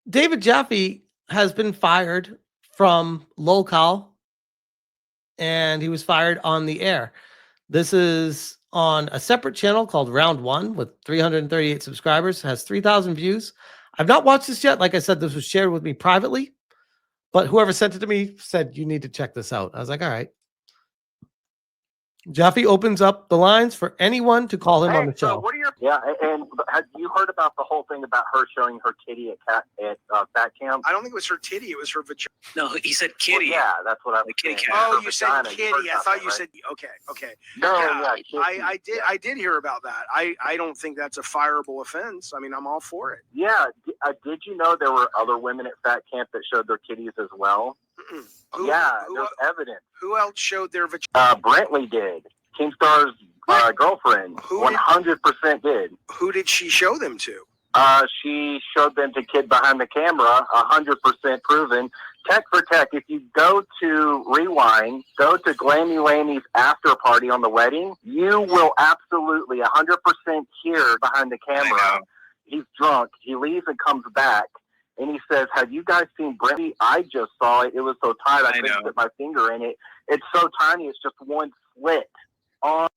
David Jaffe has been fired from Lolcow, and he was fired on the air. This is on a separate channel called Round One with 338 subscribers, has 3,000 views. I've not watched this yet. Like I said, this was shared with me privately, but whoever sent it to me said, you need to check this out. I was like, all right. Jaffe opens up the lines for anyone to call him on the show. So what are your and have you heard about the whole thing about her showing her kitty at Fat Camp? I don't think it was her titty; it was her vagina. No, he said kitty. Well, yeah, that's what I was kitty saying. cat. Oh, Her you said vagina. kitty. You heard I about thought that, you right? said okay. No, Yeah, yeah, I did hear about that. I don't think that's a fireable offense. I mean, I'm all for it. Yeah, did you know there were other women at Fat Camp that showed their kitties as well? There's evidence. Who else showed their vagina? Brantley did. Keemstar's girlfriend. 100% did. Who did she show them to? She showed them to Kid Behind the Camera, 100% proven. Tech for tech, if you go to Rewind, go to Glammy Lammy's after party on the wedding, you will absolutely 100% hear Behind the Camera. He's drunk. He leaves and comes back. And he says, have you guys seen Brantley? I just saw it. It was so tight, I couldn't put my finger in it. It's so tiny, it's just one slit.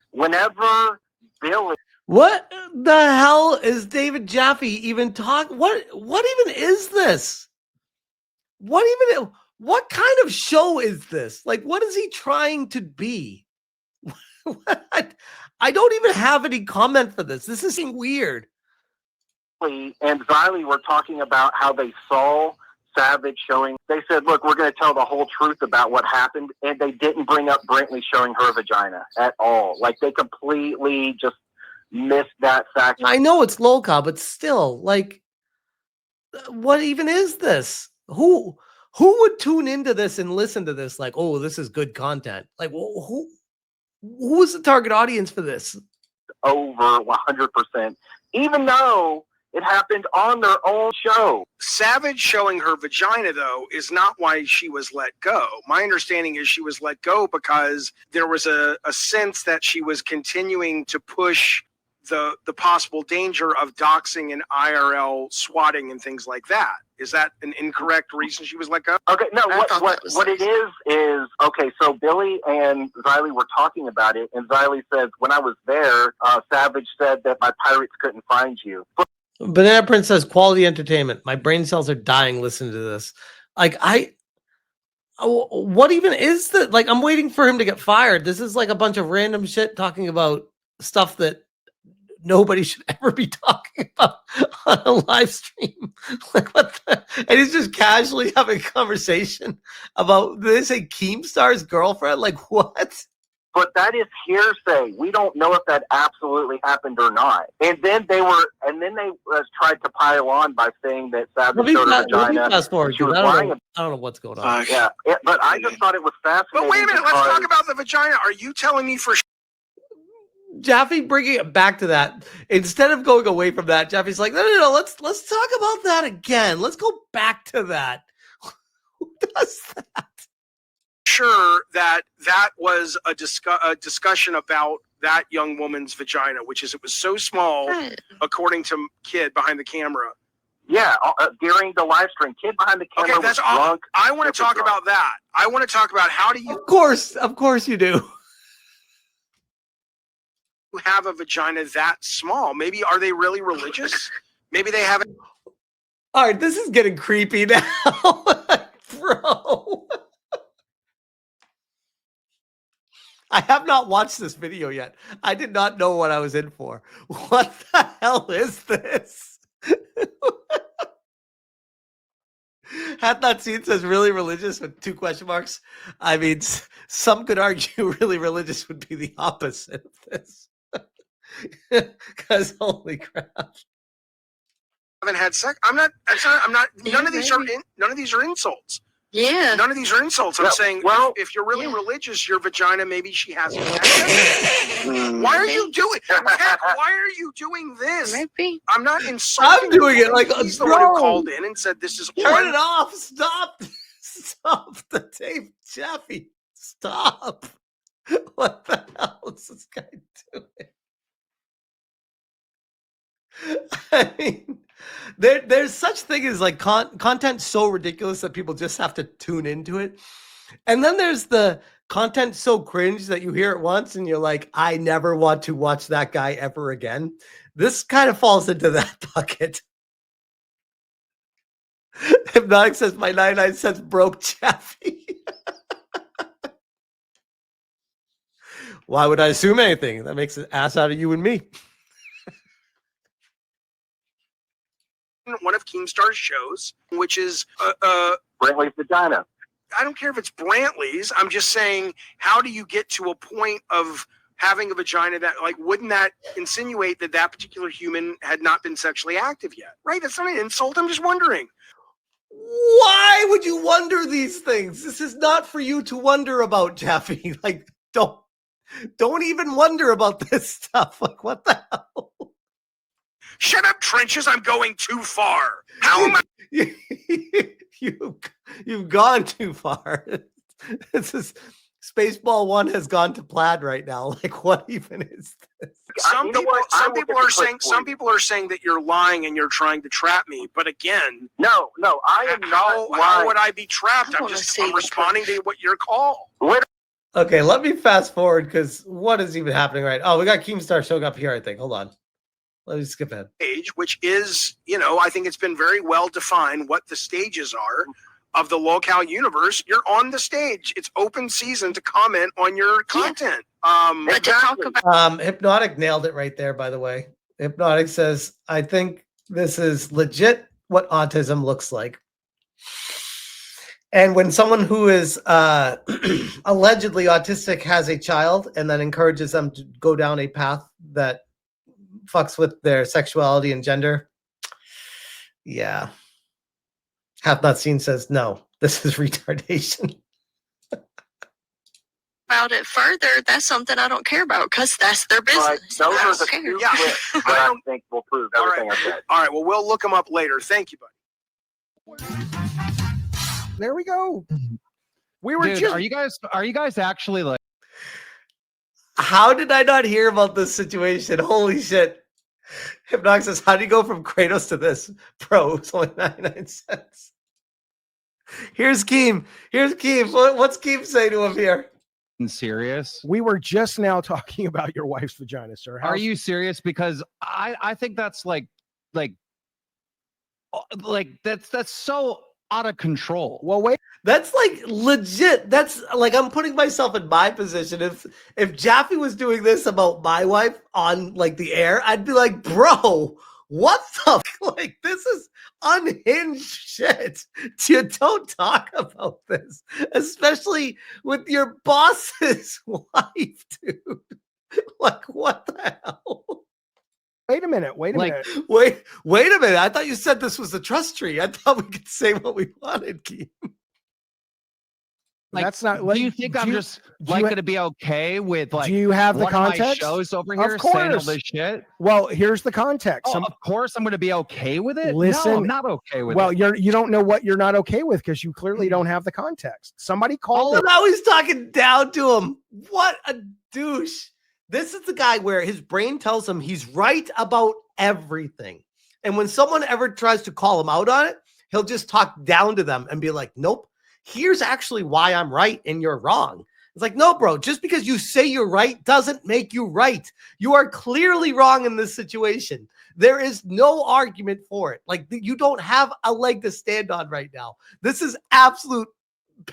Whenever Billy... What the hell is David Jaffe even talking? What even is this? What kind of show is this? Like, what is he trying to be? I don't even have any comment for this. This is weird. And Xylee were talking about how they saw Savage showing. They said, look, we're going to tell the whole truth about what happened. And they didn't bring up Brantley showing her vagina at all. Like, they completely just missed that fact. I know it's Lolcow, but still, like, what even is this? Who would tune into this and listen to this? Like, oh, this is good content. Like, who is the target audience for this? Over 100%, even though it happened on their own show. Savage showing her vagina, though, is not why she was let go. My understanding is she was let go because there was a sense that she was continuing to push the possible danger of doxing and IRL swatting and things like that. Is that an incorrect reason she was let go? Okay, no, what it is, okay, so Billy and Xylee were talking about it, and Xylee says, when I was there, Savage said that my pirates couldn't find you. Banana Prince says quality entertainment. My brain cells are dying listening to this. Like, what even is that? Like, I'm waiting for him to get fired. This is like a bunch of random shit talking about stuff that nobody should ever be talking about on a live stream. Like, what the? And he's just casually having a conversation about, did they say Keemstar's girlfriend? Like, what? But that is hearsay. We don't know if that absolutely happened or not. And then they tried to pile on by saying that Savage showed her vagina. Fast forward, she was I don't know what's going on. But I just thought it was fascinating. But wait a minute, let's talk about the vagina. Are you telling me for Jaffe bringing it back to that instead of going away from that? Jaffe's like, no. Let's talk about that again. Let's go back to that. Who does that? Sure that was a discussion about that young woman's vagina, which is it was so small, according to Kid Behind the Camera. Yeah, during the live stream, Kid Behind the Camera was drunk. I want to talk about that. I want to talk about how do you... Of course you do. Have a vagina that small? Maybe are they really religious? Maybe they haven't. All right, this is getting creepy now, bro. I have not watched this video yet. I did not know what I was in for. What the hell is this? Had not seen says really religious with 2 question marks. I mean, some could argue really religious would be the opposite of this. Because holy crap. Haven't had sex. I'm not. None of these are insults. Yeah. None of these are insults. I'm saying, well, if you're really religious, your vagina, maybe she hasn't had sex. Why are you doing? Why are you doing this? Maybe. I'm not insulting. I'm doing it like he's the one who called in and said this is. Turn it off. Stop. Stop the tape, Jaffe. Stop. What the hell is this guy doing? I mean, There's such thing as like content so ridiculous that people just have to tune into it. And then there's the content so cringe that you hear it once and you're like, I never want to watch that guy ever again. This kind of falls into that bucket. Hypnotic says my 99 cents broke Jaffe. Why would I assume anything? That makes an ass out of you and me. One of Keemstar's shows, which is Brantley's vagina. I don't care if it's Brantley's. I'm just saying, how do you get to a point of having a vagina that, like, wouldn't that insinuate that that particular human had not been sexually active yet? Right? That's not an insult. I'm just wondering. Why would you wonder these things? This is not for you to wonder about, Jaffe. Like, don't even wonder about this stuff. Like, what the hell? Shut up, Trenches. I'm going too far. How am I? You've gone too far. This is Spaceball 1 has gone to plaid right now. Like, what even is this? Some people are saying that you're lying and you're trying to trap me. But again, No, I am not lying. How would I be trapped? I'm responding to what your call. Okay, let me fast forward because what is even happening right? Oh, we got Keemstar showing up here, I think. Hold on. Let me skip ahead. Stage, which is, I think it's been very well defined what the stages are of the Lolcow universe. You're on the stage. It's open season to comment on your content. But to talk about Hypnotic nailed it right there, by the way. Hypnotic says, I think this is legit what autism looks like. And when someone who is allegedly autistic has a child and then encourages them to go down a path that fucks with their sexuality and gender, yeah. Have not seen says, no, this is retardation. it further, that's something I don't care about because that's their Right. business. Those I are don't the care. two Yeah. clips that I think will prove everything I said. All right. Well, we'll look them up later. Thank you, buddy. There we go. We were Dude, just. are you guys actually like How did I not hear about this situation? Holy shit. Hypnotic says, how do you go from Kratos to this? Bro, it's only 99 cents. Here's Keem. What's Keem say to him here? serious? We were just now talking about your wife's vagina, sir. Are you serious? Because I think that's like that's so out of control. Well, wait. That's like legit. That's like I'm putting myself in my position. If Jaffe was doing this about my wife on like the air, I'd be like, bro, what the like this is unhinged shit. You don't talk about this, especially with your boss's wife, dude. Like, what the hell? Wait a minute. Wait a minute. Wait a minute. I thought you said this was the trust tree. I thought we could say what we wanted, Keem. Like, That's not. do you think I'm just like going to be okay with like? Do you have the one of my context? shows over Of here saying all course. this shit? Well, here's the context. Oh, of course, I'm going to be okay with it. Listen- no, I'm not okay with Well, it. you don't know what you're not okay with because you clearly don't have the context. Somebody called Oh, it. now he's talking down to him. What a douche. This is the guy where his brain tells him he's right about everything. And when someone ever tries to call him out on it, he'll just talk down to them and be like, nope, here's actually why I'm right and you're wrong. It's like, no, bro, just because you say you're right doesn't make you right. You are clearly wrong in this situation. There is no argument for it. Like, you don't have a leg to stand on right now. This is absolute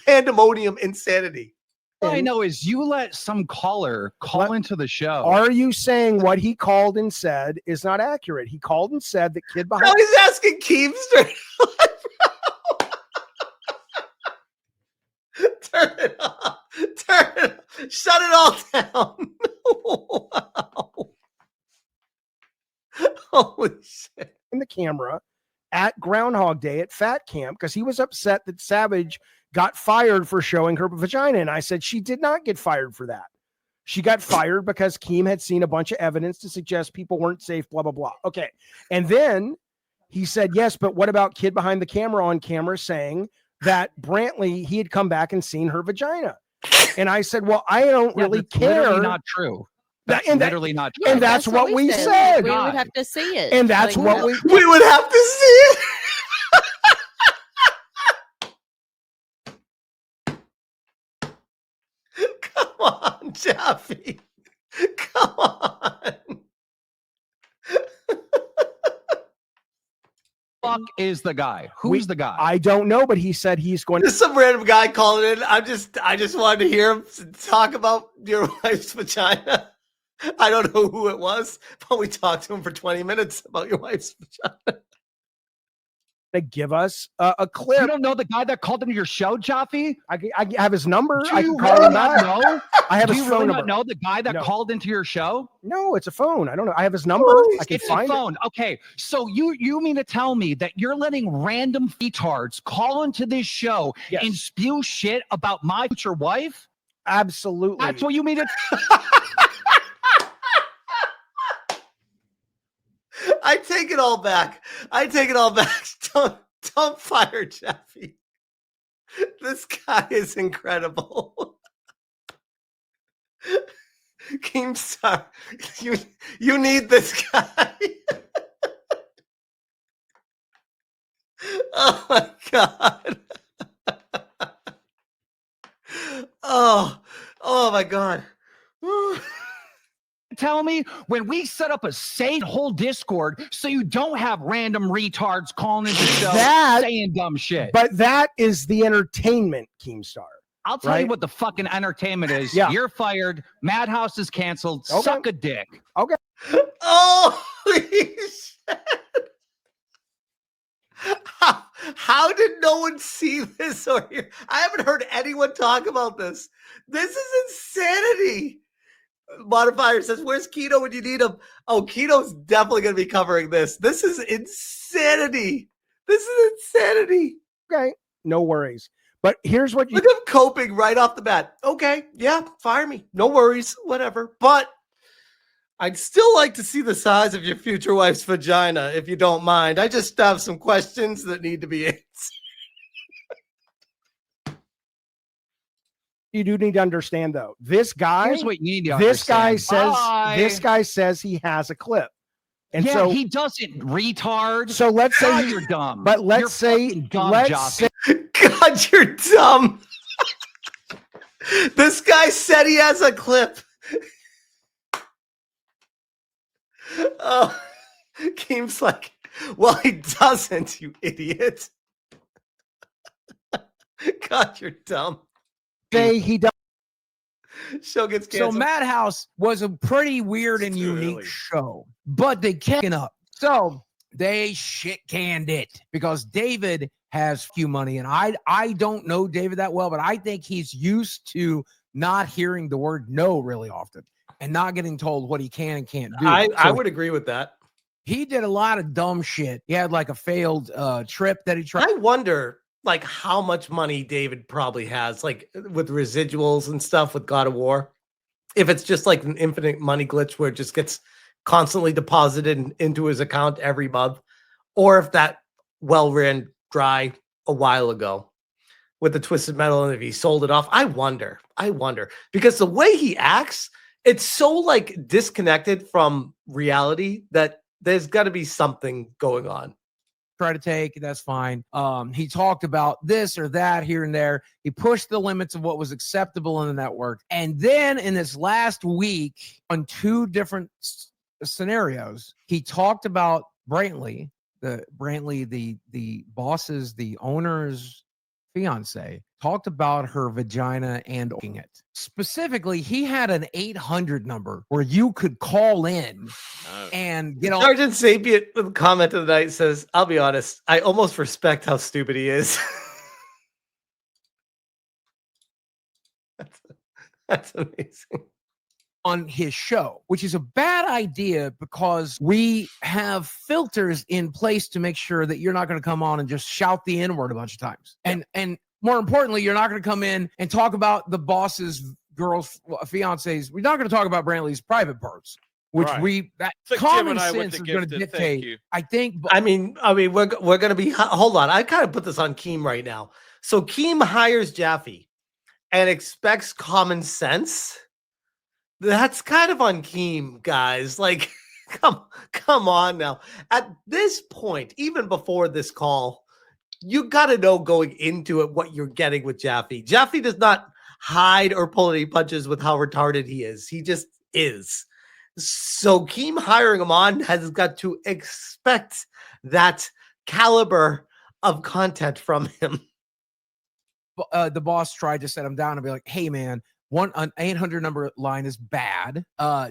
pandemonium insanity. All I know is you let some caller call into the show. Are you saying what he called and said is not accurate? He called and said the kid Now behind. he's asking Keemstar. Turn it off. Turn it off. Shut it all down. Wow. Holy shit. in the camera at Groundhog Day at Fat Camp because he was upset that Savage got fired for showing her vagina. And I said she did not get fired for that. She got fired because Keem had seen a bunch of evidence to suggest people weren't safe, blah, blah, blah. Okay. And then he said, yes, but what about kid behind the camera on camera saying that Brantley, he had come back and seen her vagina? And I said, well, I don't really care. Literally not true. That's And that- literally not true. Yeah, and that's what we said. We would have to see it. And that's Like, what We would have to see it. Come on, Jaffe. Come on. Fuck is the guy? Who's the guy? I don't know, but he said he's going to. Just some random guy calling in. I just wanted to hear him talk about your wife's vagina. I don't know who it was, but we talked to him for 20 minutes about your wife's vagina. Give us a clip. You don't know the guy that called into your show, Jaffe? I have his number. Do I you can call really him not back. know? I have Do his you phone really number. not know the guy that No. called into your show? No, it's a phone. I don't know. I have his number. I can It's a find it. phone. Okay, so you mean to tell me that you're letting random retards call into this show Yes. and spew shit about my future wife? Absolutely. That's what you mean to I take it all back. Don't fire Jaffe. This guy is incredible. Keemstar, you need this guy. Oh my God. Oh my God. tell me when we set up a safe whole Discord so you don't have random retards calling into the show That- saying dumb shit? But that is the entertainment, Keemstar. I'll tell you right? what the fucking entertainment is. Yeah. You're fired. Madhouse is canceled. Okay. Suck a dick. Oh, holy shit. How did no one see this or hear? I haven't heard anyone talk about this. This is insanity. Modifier says, where's Keto when you need him? Oh, Keto's definitely going to be covering this. This is insanity. This is insanity. Okay, no worries. But here's what you Look at him coping right off the bat. Okay, yeah, fire me. No worries, whatever. But I'd still like to see the size of your future wife's vagina, if you don't mind. I just have some questions that need to be answered. you do need to understand though. This guy, Here's what you need to this guy understand. says Bye. this guy says he has a clip. And yeah, so he doesn't, retard. so let's say God, he- you're dumb. but let's You're say fucking dumb, let's Jaffe. say God, you're dumb. This guy said he has a clip. Oh, Keem's like, well, he doesn't, you idiot. God, you're dumb. he does. Show gets So canceled. Madhouse was a pretty weird and unique show, but they kept it up. So they shit canned it because David has few money, and I don't know David that well, but I think he's used to not hearing the word no really often and not getting told what he can and can't do. I So would agree with that. he did a lot of dumb shit. He had like a failed trip that he tried. I wonder, like, how much money David probably has, like, with residuals and stuff with God of War. If it's just like an infinite money glitch where it just gets constantly deposited into his account every month, or if that well ran dry a while ago with the Twisted Metal, and if he sold it off. I wonder because the way he acts, it's so like disconnected from reality that there's got to be something going on. Try to take, that's fine. He talked about this or that here and there. He pushed the limits of what was acceptable in the network. And then in this last week, on two different scenarios, he talked about Brantley, the boss's, the owner's fiance, talked about her vagina and it. Specifically, he had an 800 number where you could call in and get all Sergeant Sapient with a comment of the night says, I'll be honest, I almost respect how stupid he is. That's amazing. on his show, which is a bad idea because we have filters in place to make sure that you're not going to come on and just shout the N-word a bunch of times. And more importantly, you're not going to come in and talk about the boss's girl's fiancés. We're not going to talk about Brantley's private parts, which Right. that It's like Jim common and I with sense the is going to gifted, thank dictate. you. I think I mean, we're going to be, hold on. I kind of put this on Keem right now. So Keem hires Jaffe and expects common sense That's kind of on Keem, guys. Like, come on now. At this point, even before this call, you got to know going into it what you're getting with Jaffe. Jaffe does not hide or pull any punches with how retarded he is. He just is. So Keem hiring him on has got to expect that caliber of content from him. The boss tried to set him down and be like, hey man, an 800 number line is bad.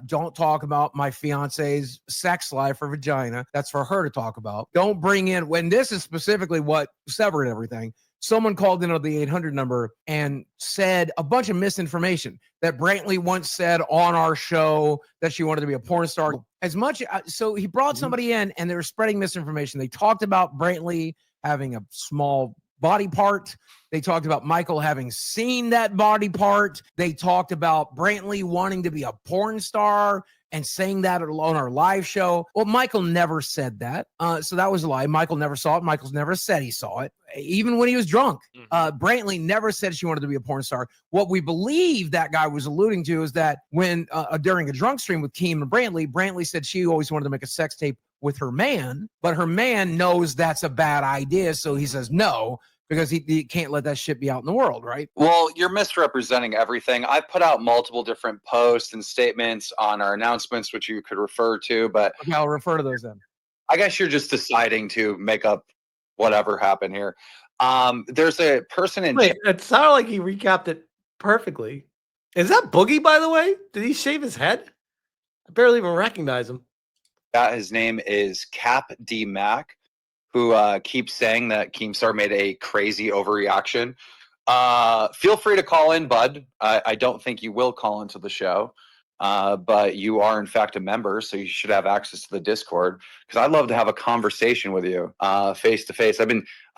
Don't talk about my fiance's sex life or vagina. That's for her to talk about. Don't bring in, when this is specifically what severed everything. Someone called in on the 800 number and said a bunch of misinformation that Brantley once said on our show that she wanted to be a porn star. As much, so he brought somebody in and they were spreading misinformation. They talked about Brantley having a small body part. They talked about Michael having seen that body part. They talked about Brantley wanting to be a porn star and saying that on our live show. Well, Michael never said that. So that was a lie. Michael never saw it. Michael's never said he saw it, even when he was drunk. Brantley never said she wanted to be a porn star. What we believe that guy was alluding to is that when during a drunk stream with Keem and Brantley said she always wanted to make a sex tape with her man, but her man knows that's a bad idea. So he says no, because he can't let that shit be out in the world, right? Well, you're misrepresenting everything. I've put out multiple different posts and statements on our announcements, which you could refer to, but Okay, I'll refer to those then. I guess you're just deciding to make up whatever happened here. There's a person in Wait, it sounded like he recapped it perfectly. Is that Boogie, by the way? Did he shave his head? I barely even recognize him. His name is Cap D Mac, who keeps saying that Keemstar made a crazy overreaction. Feel free to call in, bud. I don't think you will call into the show, but you are in fact a member, so you should have access to the Discord, because I'd love to have a conversation with you face to face. I've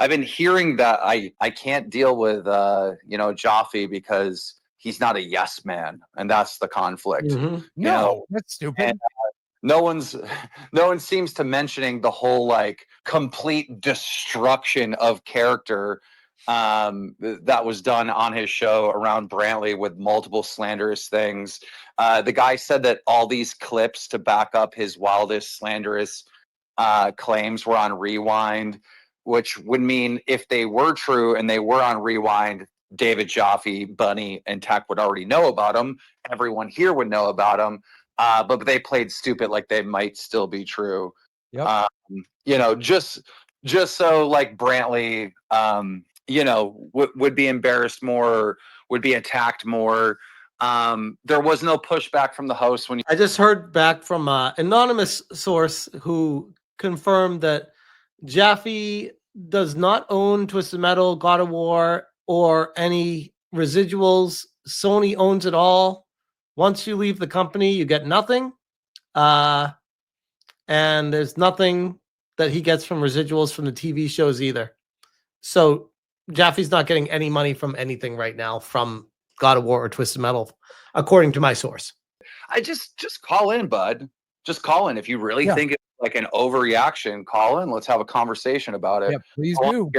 been hearing that I can't deal with Jaffe because he's not a yes man, and that's the conflict. No, that's stupid. And, no one seems to mentioning the whole like complete destruction of character that was done on his show around Brantley with multiple slanderous things. The guy said that all these clips to back up his wildest slanderous claims were on rewind, which would mean if they were true and they were on rewind, David Jaffe, Bunny, and Tech would already know about them. Everyone here would know about them. But they played stupid like they might still be true. Yep. Just so like Brantley, would be embarrassed more, would be attacked more. There was no pushback from the host when I just heard back from an anonymous source who confirmed that Jaffe does not own Twisted Metal, God of War, or any residuals. Sony owns it all. Once you leave the company, you get nothing. And there's nothing that he gets from residuals from the TV shows either. So Jaffe's not getting any money from anything right now from God of War or Twisted Metal, according to my source. I just call in, bud. Just call in. If you really think it's like an overreaction, call in. Let's have a conversation about it. Yeah, please do.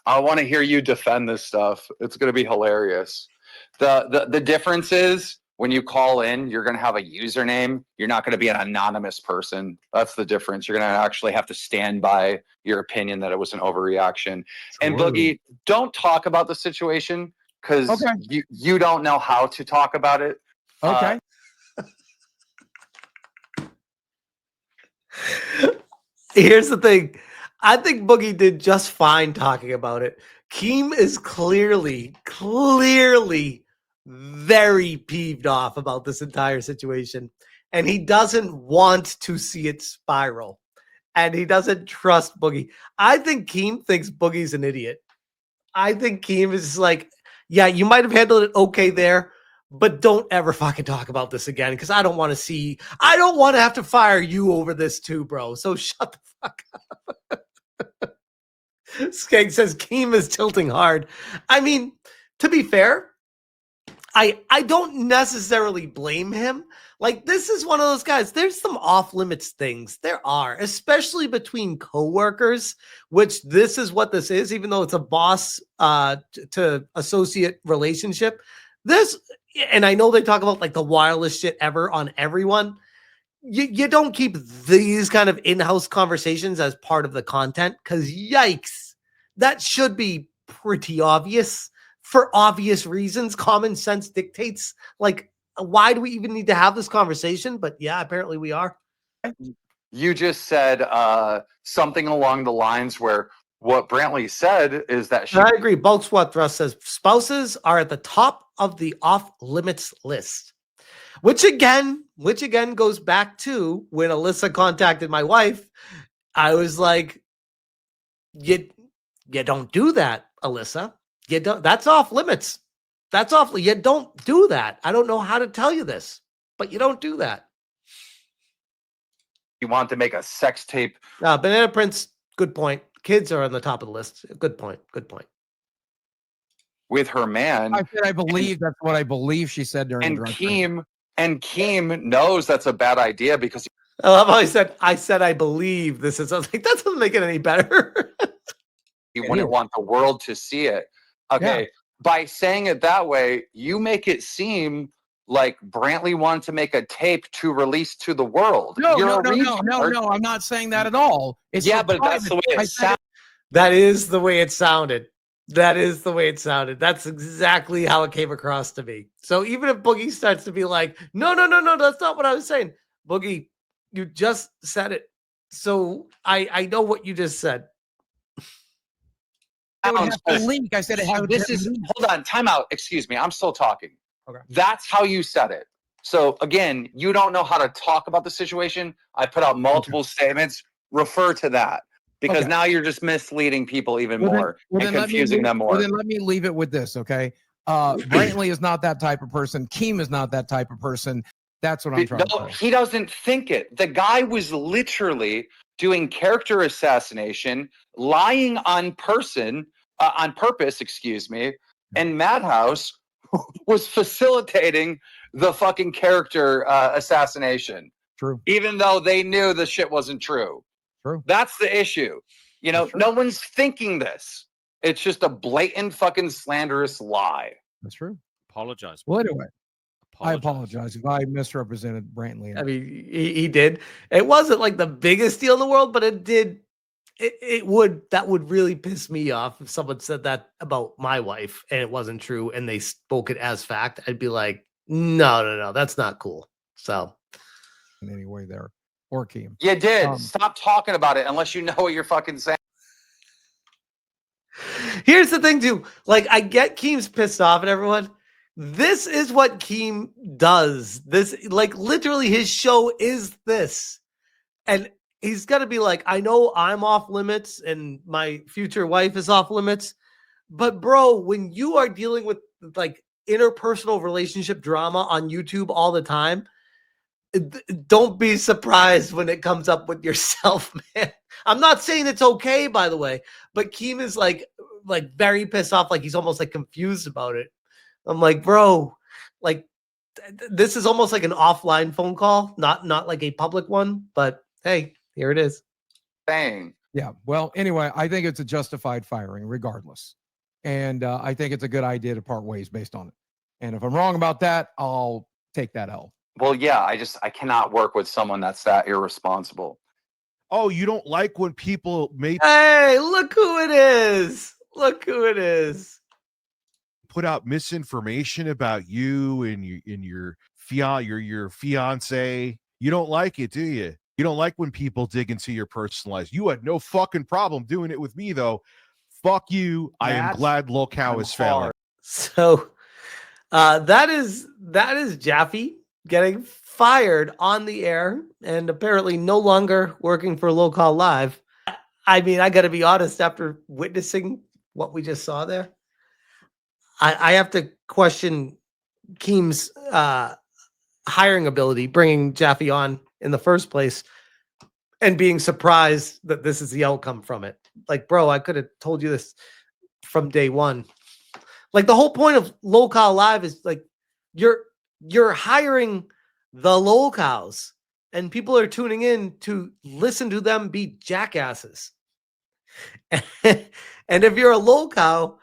I want to hear you defend this stuff. It's going to be hilarious. The difference is, when you call in, you're going to have a username. You're not going to be an anonymous person. That's the difference. You're going to actually have to stand by your opinion that it was an overreaction. And Boogie, don't talk about the situation because you don't know how to talk about it. Okay. Here's the thing. I think Boogie did just fine talking about it. Keem is clearly very peeved off about this entire situation, and he doesn't want to see it spiral, and he doesn't trust Boogie. I think Keem thinks Boogie's an idiot. I think Keem is like, yeah, you might have handled it okay there, but don't ever fucking talk about this again, because I don't want to have to fire you over this too, bro. So shut the fuck up. Skeg says Keem is tilting hard. I mean, to be fair, I don't necessarily blame him. Like, this is one of those guys. There's some off limits things. There are, especially between coworkers, which this is what this is, even though it's a boss to associate relationship. This, and I know they talk about like the wildest shit ever on everyone. You don't keep these kind of in-house conversations as part of the content, because yikes, that should be pretty obvious for obvious reasons. Common sense dictates, like, why do we even need to have this conversation? But yeah, apparently we are. You just said something along the lines where what Brantley said is that she I agree. Bulk Squad Thrust says spouses are at the top of the off limits list. Which again goes back to when Alyssa contacted my wife. I was like, you don't do that, Alyssa. You don't. That's off limits. That's off. You don't do that. I don't know how to tell you this, but you don't do that. wanted to make a sex tape Banana Prince. Good point. Kids are on the top of the list. Good point. Good point. with her man. I said I believe that's what I believe she said during And the drug break. Keem knows that's a bad idea because I love how I said I believe this is. I was like, that doesn't make it any better. he wouldn't want the world to see it. Okay. Yeah. By saying it that way, you make it seem like Brantley wanted to make a tape to release to the world. No, You're no, a no, no, no, retard. no. I'm not saying that at all. It's Yeah, for but that's the private. way I it said sounds. That is the way it sounded. That is the way it sounded. That's exactly how it came across to me. So even if Boogie starts to be like, no, that's not what I was saying. Boogie, you just said it. So I know what you just said. it would have to leak. I said it had This to is leak. hold on, time out. Excuse me, I'm still talking. Okay. That's how you said it. So again, you don't know how to talk about the situation. I put out multiple statements. Refer to that because Okay. now you're just misleading people even Well, then- more well, and then let me confusing leave- them more. Well, then let me leave it with this, okay? Brantley is not that type of person. Keem is not that type of person. That's what I'm trying No, to say. he doesn't think it. The guy was literally doing character assassination, lying on purpose, excuse me, and Madhouse was facilitating the fucking character assassination, True. even though they knew the shit wasn't true. True. That's the issue. You know, That's true. no one's thinking this. It's just a blatant fucking slanderous lie. That's true. Apologize. Well, anyway, I apologize if I misrepresented Brantley. I mean, he did. It wasn't like the biggest deal in the world, but it did. That would really piss me off if someone said that about my wife and it wasn't true and they spoke it as fact. I'd be like, no, that's not cool. So in any way there, or Keem. You did. Stop talking about it unless you know what you're fucking saying. here's the thing, too. Like, I get Keem's pissed off at everyone. This is what Keem does. This, like, literally his show is this. And he's got to be like, I know I'm off limits and my future wife is off limits. But, bro, when you are dealing with, like, interpersonal relationship drama on YouTube all the time, don't be surprised when it comes up with yourself, man. I'm not saying it's okay, by the way, but Keem is like very pissed off, like he's almost like confused about it. I'm like, bro, like this is almost like an offline phone call, not like a public one. But hey, here it is. Saying. Yeah. Well, anyway, I think it's a justified firing, regardless, and I think it's a good idea to part ways based on it. And if I'm wrong about that, I'll take that L. Well, yeah, I cannot work with someone that's that irresponsible. Oh, you don't like when people Hey, look who it is. Look who it is. put out misinformation about you and your fiance. You don't like it, do you? You don't like when people dig into your personal life. You had no fucking problem doing it with me, though. Fuck you. I am glad Lolcow is failing. So that is Jaffe getting fired on the air and apparently no longer working for Lolcow Live. I mean, I got to be honest, after witnessing what we just saw there, I have to question Keem's hiring ability, bringing Jaffe on in the first place and being surprised that this is the outcome from it. Like, bro, I could have told you this from day one. Like, the whole point of Lolcow Live is like you're hiring the Lolcows and people are tuning in to listen to them be jackasses. And if you're a Lolcow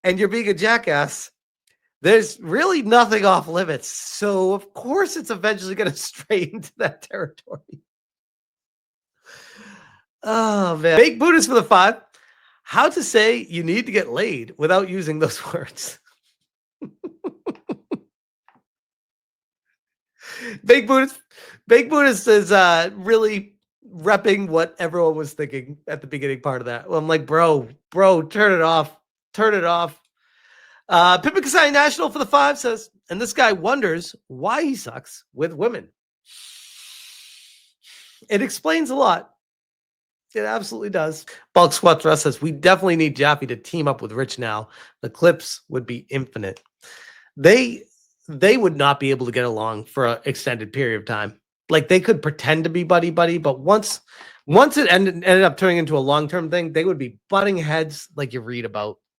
and you're being a jackass, There's really nothing off limits. So, of course, it's eventually going to stray into that territory. Oh, man. Fake Buddhist for the 5. How to say you need to get laid without using those words. Fake Buddhist is really repping what everyone was thinking at the beginning part of that. Well, I'm like, bro, turn it off. Turn it off. Pippin Kasai National for the 5 says, and this guy wonders why he sucks with women. It explains a lot. It absolutely does. Bulk Squat Thrust says, we definitely need Jaffe to team up with Rich now. The clips would be infinite. They would not be able to get along for an extended period of time. Like, they could pretend to be buddy-buddy, but once it ended up turning into a long-term thing, they would be butting heads like you read about